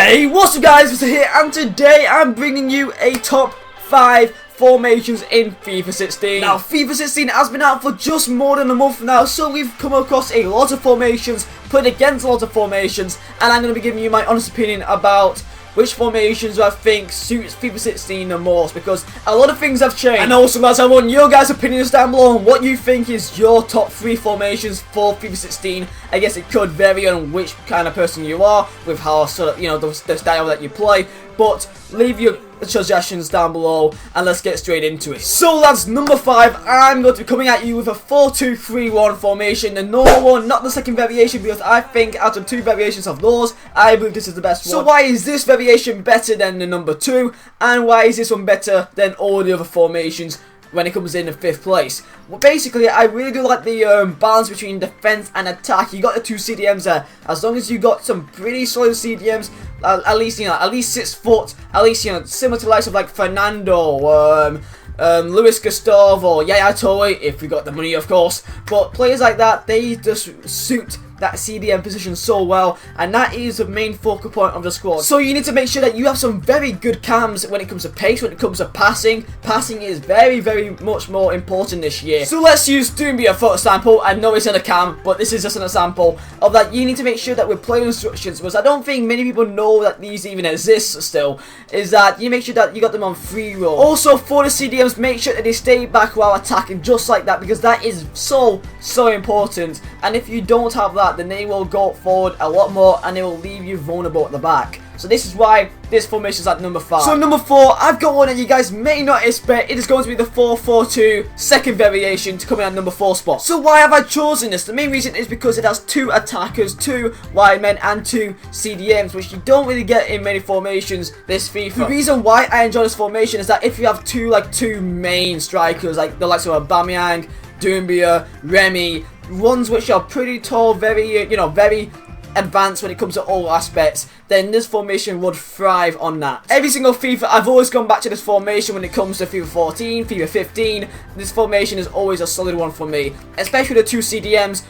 Hey, what's up guys, Vizeh here, and today I'm bringing you a top 5 formations in FIFA 16. Now, FIFA 16 has been out for just more than a month now, so we've come across a lot of formations, played against a lot of formations, and I'm going to be giving you my honest opinion about which formations I think suits FIFA 16 the most, because a lot of things have changed. And also, guys, I want your guys' opinions down below on what you think is your top 3 formations for FIFA 16. I guess it could vary on which kind of person you are, with how sort of, you know, the style that you play. But leave your suggestions down below and let's get straight into it. So lads, number 5, I'm going to be coming at you with a 4-2-3-1 formation, the normal one, not the second variation, because I think out of 2 variations of those, I believe this is the best one. So why is this variation better than the number 2, and why is this one better than all the other formations when it comes in 5th place? Well, basically, I really do like the balance between defense and attack. You got the 2 CDMs there. As long as you got some pretty solid CDMs, at least, you know, at least 6 foot, at least, you know, similar to the likes of like Fernando, Luis Gustavo, Yaya Toure, if we got the money, of course. But players like that, they just suit that CDM position so well, and that is the main focal point of the squad. So you need to make sure that you have some very good cams when it comes to pace, when it comes to passing. Passing is very, very much more important this year. So let's use Doumbia for example. I know it's in a cam, but this is just an example of that. You need to make sure that with player instructions, because I don't think many people know that these even exist still, is that you make sure that you got them on free roll. Also, for the CDMs, make sure that they stay back while attacking, just like that, because that is so important. And if you don't have that, then they will go forward a lot more and they will leave you vulnerable at the back. So this is why this formation is at number 5. So number 4, I've got one that you guys may not expect. It is going to be the 4-4-2 second variation to come in at number 4 spot. So why have I chosen this? The main reason is because it has 2 attackers, 2 wide men and 2 CDMs, which you don't really get in many formations this FIFA. The reason why I enjoy this formation is that if you have two main strikers, like the likes of Aubameyang, Doumbia, Remy, ones which are pretty tall, very, you know, very advanced when it comes to all aspects, then this formation would thrive on that. Every single FIFA, I've always gone back to this formation when it comes to FIFA 14, FIFA 15. This formation is always a solid one for me, especially the 2 CDMs.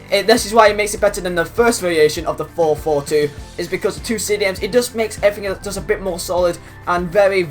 This is why it makes it better than the first variation of the 4-4-2, is because the 2 CDMs, it just makes everything just a bit more solid and very,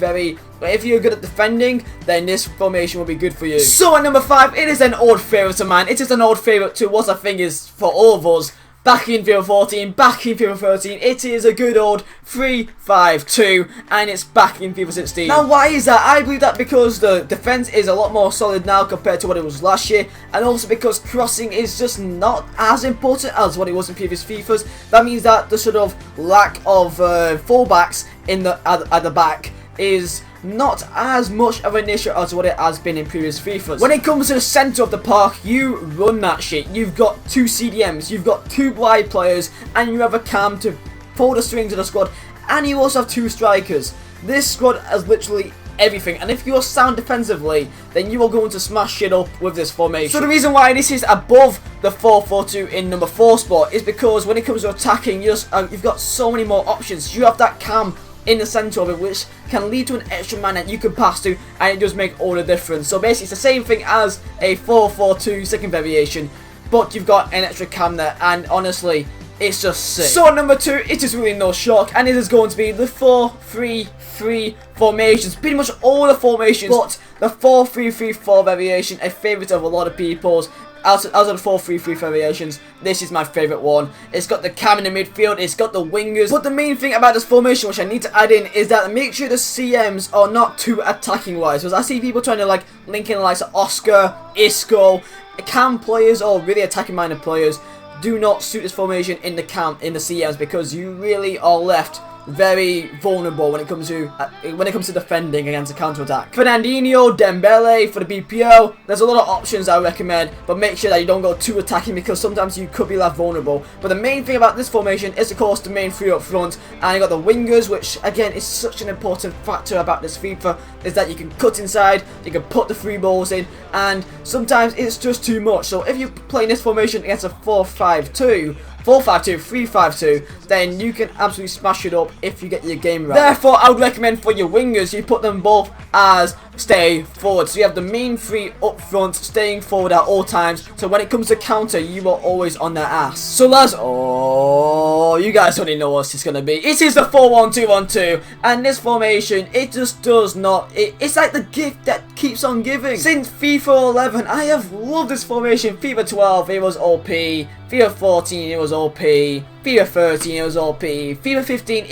if you're good at defending, then this formation will be good for you. So at number 5, it is an old favourite of mine. It is an old favourite to what I think is for all of us. Back in FIFA 14, back in FIFA 13, it is a good old 3-5-2, and it's back in FIFA 16. Now, why is that? I believe that because the defense is a lot more solid now compared to what it was last year, and also because crossing is just not as important as what it was in previous FIFAs. That means that the sort of lack of fullbacks in at the back is not as much of an issue as what it has been in previous FIFAs. When it comes to the centre of the park, you run that shit. You've got 2 CDMs, you've got 2 wide players, and you have a cam to pull the strings of the squad, and you also have 2 strikers. This squad has literally everything, and if you're sound defensively, then you are going to smash shit up with this formation. So the reason why this is above the 4-4-2 in number 4 spot is because when it comes to attacking, you've got so many more options. You have that cam in the centre of it, which can lead to an extra man that you can pass to, and it does make all the difference. So basically it's the same thing as a 4-4-2 second variation, but you've got an extra cam there, and honestly, it's just sick. So at number 2, it is really no shock, and it is going to be the 4-3-3 formations. Pretty much all the formations, but the 4-3-3-4 variation, a favourite of a lot of people's. Out of the 4-3-3 variations, this is my favourite one. It's got the cam in the midfield, it's got the wingers. But the main thing about this formation, which I need to add in, is that make sure the CMs are not too attacking wise. Because I see people trying to like link in the likes of Oscar, Isco, cam players or really attacking minded players do not suit this formation in the CMs, because you really are left very vulnerable when it comes to defending against a counter attack. Fernandinho, Dembele for the BPO. There's a lot of options I recommend, but make sure that you don't go too attacking, because sometimes you could be left vulnerable. But the main thing about this formation is, of course, the main 3 up front, and you got the wingers, which again is such an important factor about this FIFA, is that you can cut inside, you can put the 3 balls in, and sometimes it's just too much. So if you're playing this formation against a 4-5-2, 4-5-2, 3-5-2, then you can absolutely smash it up if you get your game right. Therefore, I would recommend for your wingers, you put them both as stay forward. So you have the main 3 up front, staying forward at all times. So when it comes to counter, you are always on their ass. So lads, oh Oh, you guys already know what it's gonna be. It is the 4-1-2-1-2, and this formation, it just does not. It's like the gift that keeps on giving. Since FIFA 11, I have loved this formation. FIFA 12, it was OP. FIFA 14, it was OP. FIFA 13, it was OP. FIFA 15,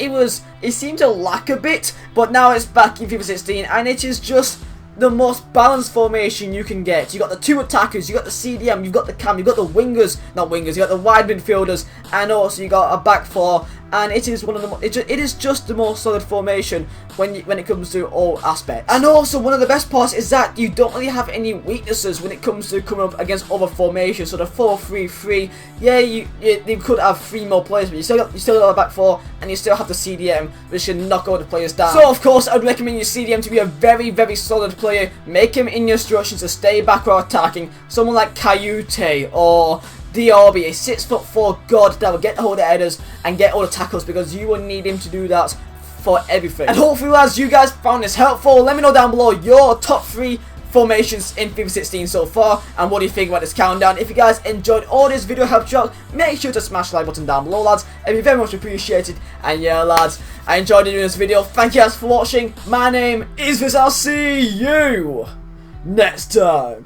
it seemed to lack a bit, but now it's back in FIFA 16, and it is just the most balanced formation you can get. You got the 2 attackers, you got the CDM, you've got the cam, you've got the wingers, not wingers, you got the wide midfielders, and also you got a back 4. And it is one of the it is just the most solid formation when it comes to all aspects. And also one of the best parts is that you don't really have any weaknesses when it comes to coming up against other formations. So the 4-3-3, yeah, they could have 3 more players, but you still got the back 4, and you still have the CDM, which can knock all the players down. So of course, I'd recommend your CDM to be a very, very solid player. Make him in your instructions to stay back or attacking. Someone like Kayute or Diaby, a 6'4" god that will get hold of headers and get all the tackles, because you will need him to do that for everything. And hopefully, lads, you guys found this helpful. Let me know down below your top 3 formations in FIFA 16 so far, and what do you think about this countdown. If you guys enjoyed all this video, helped you out, make sure to smash the like button down below, lads. It'd be very much appreciated. And yeah, lads, I enjoyed doing this video. Thank you guys for watching. My name is Vizeh. I'll see you next time.